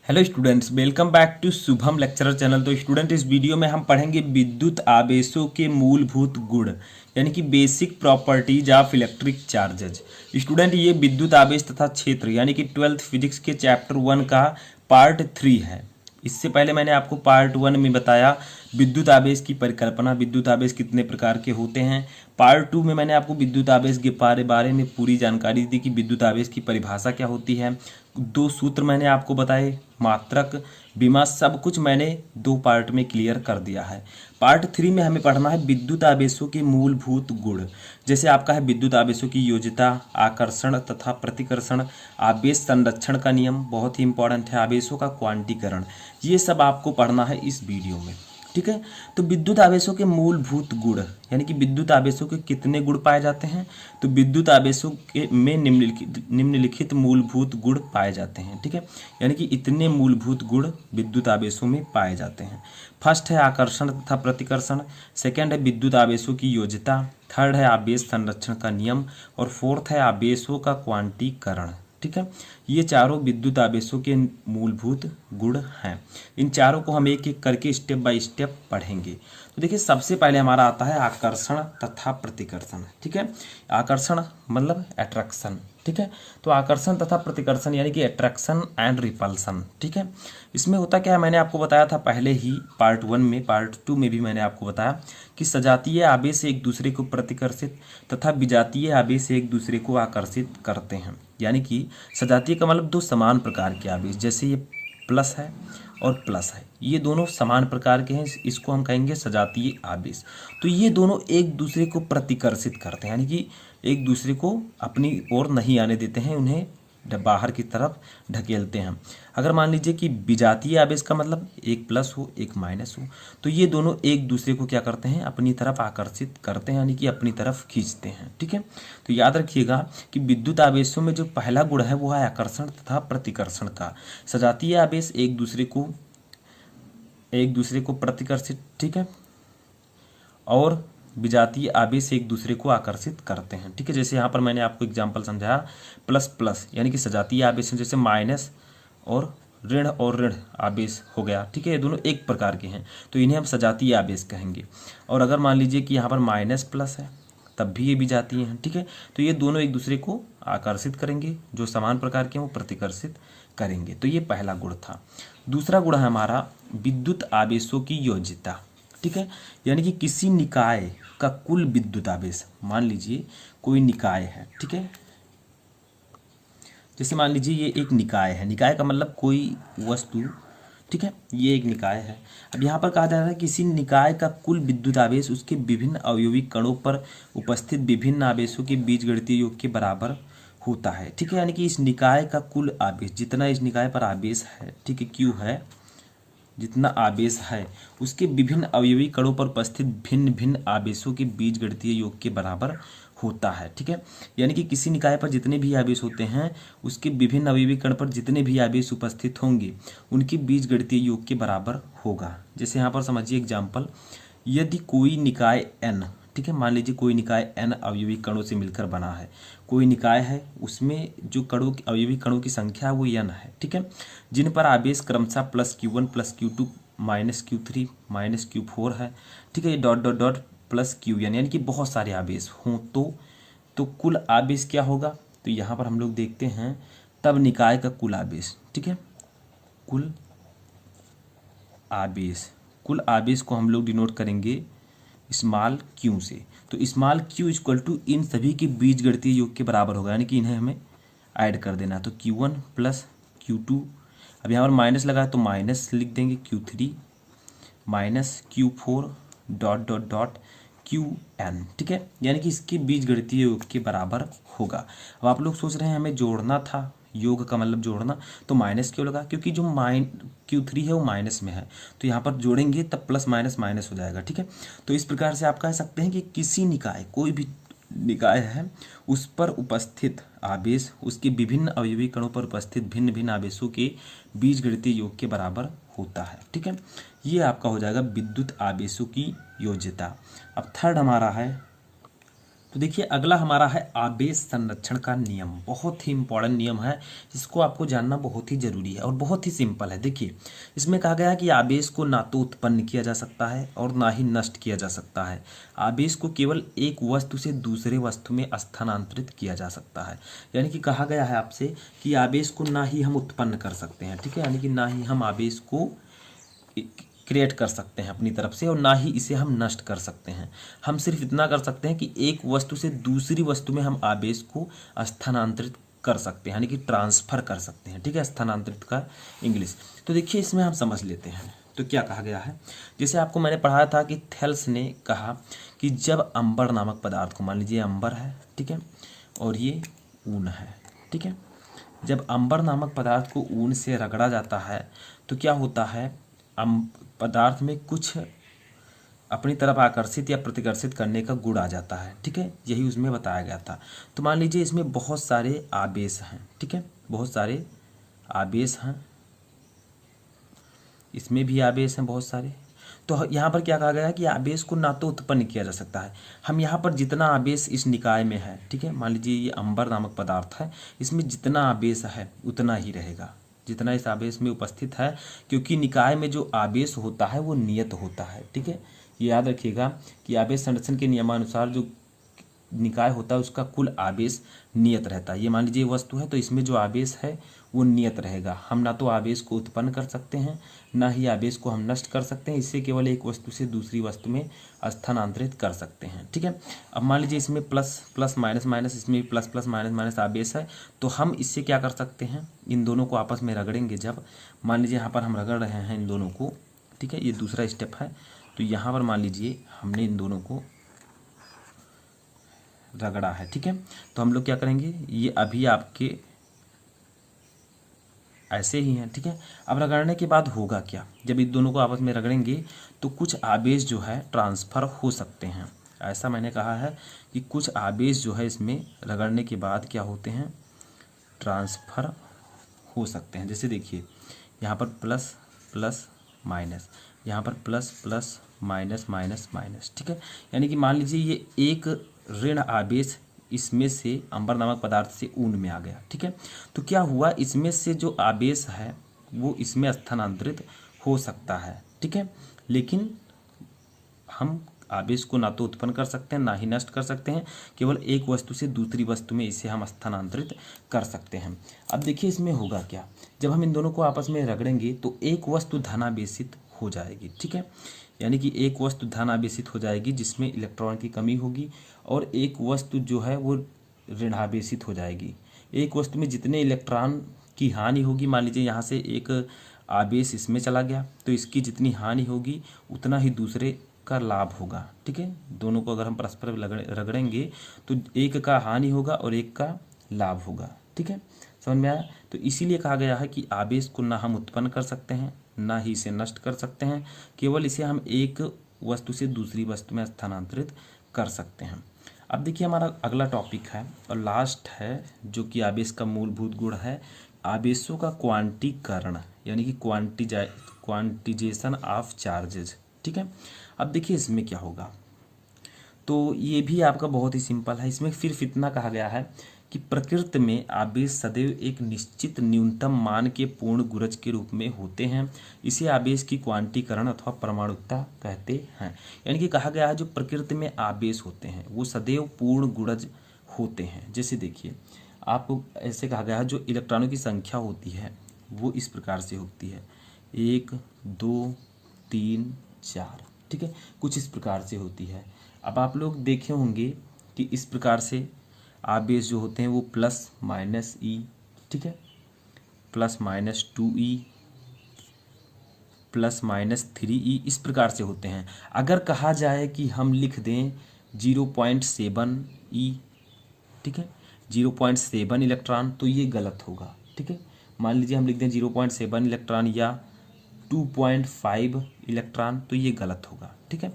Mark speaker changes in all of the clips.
Speaker 1: Hello students, welcome back to Shubham lecturer channel. तो student, इस video में हम पढ़ेंगे विद्युत आवेशों के मूलभूत गुण यानी कि basic properties of electric charges. Student, ये विद्युत आवेश तथा क्षेत्र यानी कि 12th फिजिक्स के चैप्टर 1 का पार्ट 3 है। इससे पहले मैंने आपको पार्ट 1 में बताया विद्युत आवेश की परिकल्पना, विद्युत आवेश कितने प्रकार के होते हैं। पार्ट 2 में मैंने आपको विद्युत आवेश के बारे में पूरी जानकारी दी कि विद्युत आवेश की परिभाषा क्या होती है। 2 सूत्र मैंने आपको बताए, मात्रक, विमा, सब कुछ मैंने 2 पार्ट में क्लियर कर दिया है। पार्ट 3 में हमें पढ़ना है विद्युत आवेशों के मूलभूत गुण। जैसे आपका है विद्युत आवेशों की योज्यता, आकर्षण तथा प्रतिकर्षण, आवेश संरक्षण का नियम, बहुत ही इंपॉर्टेंट है, आवेशों का क्वांटीकरण। ये सब आपको पढ़ना है इस वीडियो में, ठीक है। तो विद्युत आवेशों के मूलभूत गुण यानी कि विद्युत आवेशों के कितने गुण पाए जाते हैं। तो विद्युत आवेशों के में निम्नलिखित मूलभूत गुण पाए जाते हैं, ठीक है। यानी कि इतने मूलभूत गुण विद्युत आवेशों में पाए जाते हैं। फर्स्ट है आकर्षण तथा प्रतिकर्षण, सेकंड है विद्युत आवेशों की योज्यता, थर्ड है आवेश संरक्षण का नियम और फोर्थ है आवेशों का क्वांटीकरण, ठीक है। ये चारों विद्युत आवेशों के मूलभूत गुण हैं। इन चारों को हम एक एक करके स्टेप बाय स्टेप पढ़ेंगे। तो देखिए, सबसे पहले हमारा आता है आकर्षण तथा प्रतिकर्षण, ठीक है। आकर्षण मतलब अट्रैक्शन, ठीक है। तो आकर्षण तथा प्रतिकर्षण यानी कि अट्रैक्शन एंड रिपल्सन, ठीक है। इसमें होता क्या है, मैंने आपको बताया था पहले ही पार्ट 1 में, पार्ट 2 में भी मैंने आपको बताया कि सजातीय आवेश एक दूसरे को प्रतिकर्षित तथा विजातीय आवेश एक दूसरे को आकर्षित करते हैं। यानी कि सजातीय का मतलब 2 समान प्रकार के आवेश, जैसे ये प्लस है और प्लस है, ये दोनों समान प्रकार के हैं, इसको हम कहेंगे सजातीय आवेश। तो ये दोनों एक दूसरे को प्रतिकर्षित करते हैं, यानी कि एक दूसरे को अपनी ओर नहीं आने देते हैं, उन्हें बाहर की तरफ ढकेलते हैं। अगर मान लीजिए कि विजातीय आवेश का मतलब एक प्लस हो एक माइनस हो, तो ये दोनों एक दूसरे को क्या करते हैं, अपनी तरफ आकर्षित करते हैं, यानी कि अपनी तरफ खींचते हैं, ठीक है। तो याद रखिएगा कि विद्युत आवेशों में जो पहला गुण है वो है आकर्षण तथा प्रतिकर्षण का। सजातीय आवेश एक दूसरे को प्रतिकर्षित, ठीक है, और विजातीय आवेश एक दूसरे को आकर्षित करते हैं, ठीक है। जैसे यहाँ पर मैंने आपको एग्जांपल समझाया, प्लस प्लस यानी कि सजातीय आवेश है, जैसे माइनस और ऋण आवेश हो गया, ठीक है। ये दोनों एक प्रकार के हैं, तो इन्हें हम सजातीय आवेश कहेंगे। और अगर मान लीजिए कि यहाँ पर माइनस प्लस है, तब भी ये विजातीय हैं, ठीक है। तो ये दोनों एक दूसरे को आकर्षित करेंगे, जो समान प्रकार के हैं वो प्रतिकर्षित करेंगे। तो ये पहला गुण था। दूसरा गुण है हमारा विद्युत आवेशों की योज्यता, ठीक है। यानी कि किसी निकाय का कुल विद्युत आवेश, मान लीजिए कोई निकाय है, ठीक है। जैसे मान लीजिए ये एक निकाय है, निकाय का मतलब कोई वस्तु, ठीक है, ये एक निकाय है। अब यहाँ पर कहा जा रहा है किसी निकाय का कुल विद्युत आवेश उसके विभिन्न अवयवी कणों पर उपस्थित विभिन्न आवेशों के बीजगणितीय योग के बराबर होता है, ठीक है। यानी कि इस निकाय का कुल आवेश, जितना इस निकाय पर आवेश है, ठीक है, क्यू है, जितना आवेश है उसके विभिन्न अवयवी कणों पर उपस्थित भिन्न भिन्न आवेशों के बीजगणितीय योग के बराबर होता है, ठीक है। यानी कि किसी निकाय पर जितने भी आवेश होते हैं उसके विभिन्न अवयवी कण पर जितने भी आवेश उपस्थित होंगे उनके बीजगणितीय योग के बराबर होगा। जैसे यहाँ पर समझिए एग्जाम्पल, यदि कोई निकाय n, ठीक है, मान लीजिए कोई निकाय n अवयवी कणों से मिलकर बना है, कोई निकाय है उसमें जो कणों की अवयवी कणों की संख्या वो n है, ठीक है, जिन पर आवेश क्रमशः +q1 +q2 -q3 -q4 है, ठीक है, ये डॉट डॉट डॉट +qn, यानी कि बहुत सारे आवेश हों तो कुल आवेश क्या होगा। तो यहाँ पर हम लोग देखते हैं तब निकाय का कुल आवेश, ठीक है, कुल आवेश को हम लोग डिनोट करेंगे स्मॉल क्यू से। तो स्मॉल क्यू इक्वल टू इन सभी के बीजगणितीय योग के बराबर होगा, यानी कि इन्हें हमें ऐड कर देना। तो q1 +q2, अब यहाँ पर माइनस लगा तो माइनस लिख देंगे, q3 -q4 dot dot dot qn, ठीक है, यानी कि इसके बीजगणितीय योग के बराबर होगा। अब आप लोग सोच रहे हैं हमें जोड़ना था, योग का मतलब जोड़ना, तो माइनस क्यों लगा, क्योंकि जो q3 है वो माइनस में है, तो यहाँ पर जोड़ेंगे तब प्लस माइनस माइनस हो जाएगा, ठीक है। तो इस प्रकार से आप कह सकते हैं कि किसी निकाय, कोई भी निकाय है उस पर उपस्थित आवेश उसके विभिन्न अवयवी कणों पर उपस्थित भिन्न भिन्न आवेशों के बीजगणितीय योग के बराबर होता है, ठीक है। ये आपका हो जाएगा विद्युत आवेशों की योज्यता। अब थर्ड हमारा है, तो देखिए अगला हमारा है आवेश संरक्षण का नियम। बहुत ही इंपॉर्टेंट नियम है, इसको आपको जानना बहुत ही जरूरी है और बहुत ही सिंपल है। देखिए इसमें कहा गया है कि आवेश को ना तो उत्पन्न किया जा सकता है और ना ही नष्ट किया जा सकता है। आवेश को केवल एक वस्तु से दूसरे वस्तु में स्थानांतरित किया जा सकता है। यानी कि कहा गया है आपसे कि आवेश को ना ही हम उत्पन्न कर सकते हैं, ठीक है, यानी कि ना ही हम आवेश को क्रिएट कर सकते हैं अपनी तरफ से और ना ही इसे हम नष्ट कर सकते हैं। हम सिर्फ इतना कर सकते हैं कि एक वस्तु से दूसरी वस्तु में हम आवेश को स्थानांतरित कर सकते हैं, यानी कि ट्रांसफर कर सकते हैं, ठीक है, स्थानांतरित का इंग्लिश। तो देखिए इसमें हम समझ लेते हैं तो क्या कहा गया है। जैसे आपको मैंने पढ़ाया था कि थेल्स ने कहा कि जब अंबर नामक पदार्थ को, मान लीजिए अंबर है, ठीक है, और ये ऊन है, ठीक है, जब अंबर नामक पदार्थ को ऊन से रगड़ा जाता है तो क्या होता है, पदार्थ में कुछ अपनी तरफ आकर्षित या प्रतिकर्षित करने का गुण आ जाता है, ठीक है, यही उसमें बताया गया था। तो मान लीजिए इसमें बहुत सारे आवेश हैं, ठीक है, बहुत सारे आवेश हैं, इसमें भी आवेश हैं बहुत सारे। तो यहाँ पर क्या कहा गया है कि आवेश को ना तो उत्पन्न किया जा सकता है, हम यहाँ पर जितना आवेश इस निकाय में है, ठीक है, मान लीजिए ये अंबर नामक पदार्थ है, इसमें जितना आवेश है उतना ही रहेगा, जितना इस आवेश में उपस्थित है, क्योंकि निकाय में जो आवेश होता है वो नियत होता है, ठीक है। ये याद रखिएगा कि आवेश संरक्षण के नियमानुसार जो निकाय होता है उसका कुल आवेश नियत रहता है। ये मान लीजिए वस्तु है तो इसमें जो आवेश है वो नियत रहेगा। हम ना तो आवेश को उत्पन्न कर सकते हैं ना ही आवेश को हम नष्ट कर सकते हैं, इससे केवल एक वस्तु से दूसरी वस्तु में स्थानांतरित कर सकते हैं, ठीक है। अब मान लीजिए इसमें प्लस प्लस माइनस माइनस, इसमें प्लस प्लस माइनस माइनस आवेश है, तो हम इससे क्या कर सकते हैं, इन दोनों को आपस में रगड़ेंगे। जब मान लीजिए यहाँ पर हम रगड़ रहे हैं इन दोनों को, ठीक है, ये दूसरा स्टेप है, तो यहाँ पर मान लीजिए हमने इन दोनों को रगड़ा है, ठीक है, तो हम लोग क्या करेंगे, ये अभी आपके ऐसे ही हैं, ठीक है। अब रगड़ने के बाद होगा क्या, जब इन दोनों को आपस में रगड़ेंगे तो कुछ आवेश जो है ट्रांसफ़र हो सकते हैं। ऐसा मैंने कहा है कि कुछ आवेश जो है इसमें रगड़ने के बाद क्या होते हैं, ट्रांसफ़र हो सकते हैं। जैसे देखिए यहाँ पर प्लस प्लस माइनस, यहाँ पर plus plus minus minus minus, ठीक है, यानी कि मान लीजिए ये एक ऋण आवेश इसमें से अंबर नामक पदार्थ से ऊन में आ गया, ठीक है, तो क्या हुआ, इसमें से जो आवेश है वो इसमें स्थानांतरित हो सकता है, ठीक है, लेकिन हम आवेश को ना तो उत्पन्न कर सकते हैं ना ही नष्ट कर सकते हैं, केवल एक वस्तु से दूसरी वस्तु में इसे हम स्थानांतरित कर सकते हैं। अब देखिए इसमें होगा क्या, जब हम इन दोनों को आपस में रगड़ेंगे तो एक वस्तु धनावेशित हो जाएगी, ठीक है, यानी कि एक वस्तु धनावेशित हो जाएगी जिसमें इलेक्ट्रॉन की कमी होगी, और एक वस्तु जो है वो ऋणावेशित हो जाएगी। एक वस्तु में जितने इलेक्ट्रॉन की हानि होगी, मान लीजिए यहाँ से एक आवेश इसमें चला गया तो इसकी जितनी हानि होगी उतना ही दूसरे का लाभ होगा, ठीक है। दोनों को अगर हम परस्पर रगड़ेंगे तो एक का हानि होगा और एक का लाभ होगा, ठीक है, समझ में आया। तो इसीलिए कहा गया है कि आवेश को ना हम उत्पन्न कर सकते हैं ना ही इसे नष्ट कर सकते हैं, केवल इसे हम एक वस्तु से दूसरी वस्तु में स्थानांतरित कर सकते हैं। अब देखिए हमारा अगला टॉपिक है और लास्ट है जो कि आवेश का मूलभूत गुण है, आवेशों का क्वांटीकरण, यानी कि क्वांटिजेशन ऑफ चार्जेज, ठीक है। अब देखिए इसमें क्या होगा, तो ये भी आपका बहुत ही सिंपल है। इसमें सिर्फ इतना कहा गया है कि प्रकृति में आवेश सदैव एक निश्चित न्यूनतम मान के पूर्ण गुणज के रूप में होते हैं, इसे आवेश की क्वांटीकरण अथवा परमाणुकता कहते हैं। यानी कि कहा गया है जो प्रकृति में आवेश होते हैं वो सदैव पूर्ण गुणज होते हैं। जैसे देखिए आपको ऐसे कहा गया है जो इलेक्ट्रॉनों की संख्या होती है वो इस प्रकार से होती है 1 2 3 4, ठीक है, कुछ इस प्रकार से होती है। अब आप लोग देखे होंगे कि इस प्रकार से आवेश जो होते हैं वो प्लस माइनस ई, ठीक है, plus minus 2e, plus minus 3e, इस प्रकार से होते हैं। अगर कहा जाए कि हम लिख दें 0.7e, ठीक है, 0.7 इलेक्ट्रॉन, तो ये गलत होगा, ठीक है। मान लीजिए हम लिख दें 0.7 इलेक्ट्रॉन या 2.5 इलेक्ट्रॉन, तो ये गलत होगा, ठीक है।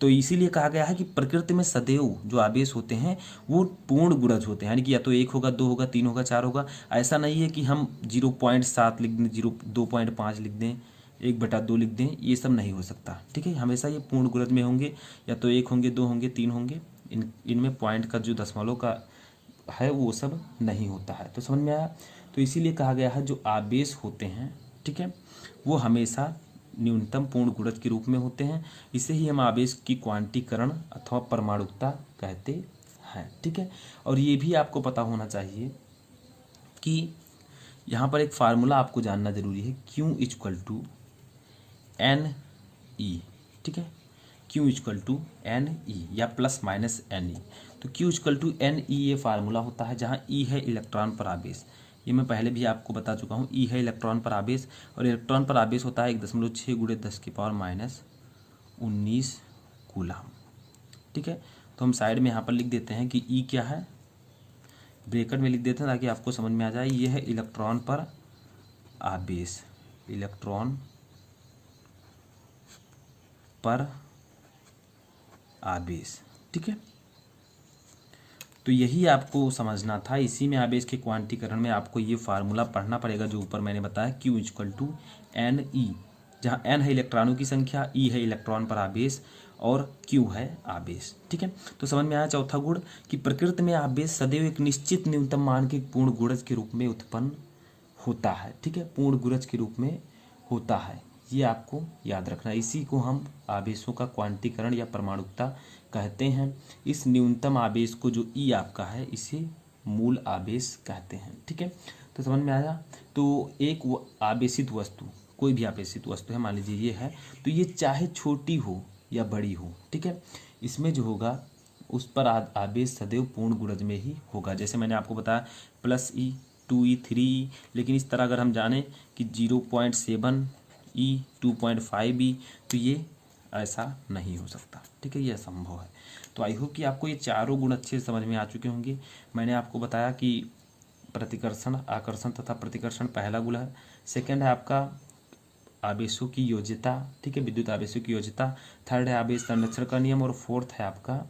Speaker 1: तो इसीलिए कहा गया है कि प्रकृति में सदैव जो आवेश होते हैं वो पूर्ण गुणज होते हैं, यानी कि या तो 1 होगा 2 होगा 3 होगा 4 होगा। ऐसा नहीं है कि हम 0.7 लिख दें, 2.5 लिख दें, 1/2 लिख दें, ये सब नहीं हो सकता, ठीक है। हमेशा ये पूर्ण गुणज में होंगे, या तो 1 होंगे 2 होंगे 3 होंगे इनमें पॉइंट का जो दशमलव का है वो सब नहीं होता है। तो समझ में आया। तो इसीलिए कहा गया है जो आवेश होते हैं, ठीक है, वो हमेशा न्यूनतम पूर्ण गुणज के रूप में होते हैं। इसे ही हम आवेश की क्वांटीकरण अथवा परमाणुकता कहते हैं, ठीक है। और ये भी आपको पता होना चाहिए कि यहाँ पर एक फार्मूला आपको जानना जरूरी है, Q equal to N e, ठीक है, Q इक्वल टू एन ई या प्लस माइनस एन ई। तो Q equal to N e ये फार्मूला होता है, जहाँ E है इलेक्ट्रॉन पर आवेश, ये मैं पहले भी आपको बता चुका हूँ। E है इलेक्ट्रॉन पर आवेश और इलेक्ट्रॉन पर आवेश होता है 1.6 × 10⁻⁻19 कूलम, ठीक है। तो हम साइड में यहाँ पर लिख देते हैं कि E क्या है, ब्रैकेट में लिख देते हैं ताकि आपको समझ में आ जाए। ये है इलेक्ट्रॉन पर आवेश, इलेक्ट्रॉन पर आवेश, ठीक है। तो यही आपको समझना था। इसी में आवेश के क्वांटीकरण में आपको ये फार्मूला पढ़ना पड़ेगा जो ऊपर मैंने बताया, Q equal to N e, जहाँ एन है इलेक्ट्रॉनों की संख्या, ई है इलेक्ट्रॉन पर आवेश और Q है आवेश, ठीक है। तो समझ में आया चौथा गुण कि प्रकृति में आवेश सदैव एक निश्चित न्यूनतम मान के पूर्ण गुणज के रूप में उत्पन्न होता है, ठीक है, पूर्ण गुणज के रूप में होता है। ये आपको याद रखना। इसी को हम आवेशों का क्वांटीकरण या परमाणुकता कहते हैं। इस न्यूनतम आवेश को जो ई आपका है इसे मूल आवेश कहते हैं, ठीक है। तो समझ में आया। तो एक आवेशित वस्तु, कोई भी आवेशित वस्तु है, मान लीजिए ये है, तो ये चाहे छोटी हो या बड़ी हो, ठीक है, इसमें जो होगा उस पर आवेश सदैव पूर्ण गुणज में ही होगा। जैसे मैंने आपको बताया +E 2E 3E, लेकिन इस तरह अगर हम जाने कि 0.7E 2.5E, तो ये ऐसा नहीं हो सकता, ठीक है, ये असंभव है। तो आई होप कि आपको ये चारों गुण अच्छे से समझ में आ चुके होंगे। मैंने आपको बताया कि प्रतिकर्षण, आकर्षण तथा प्रतिकर्षण पहला गुण है। सेकंड है आपका आवेशों की योज्यता, ठीक है, विद्युत आवेशों की योज्यता। थर्ड है आवेश संरक्षण का नियम और फोर्थ है आपका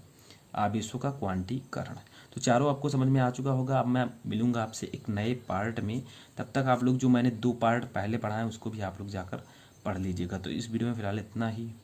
Speaker 1: आवेशों का क्वांटीकरण। तो चारों आपको समझ में आ चुका होगा। अब मैं मिलूंगा आपसे एक नए पार्ट में। तब तक आप लोग जो मैंने 2 पार्ट पहले पढ़ा है उसको भी आप लोग जाकर पढ़ लीजिएगा। तो इस वीडियो में फिलहाल इतना ही।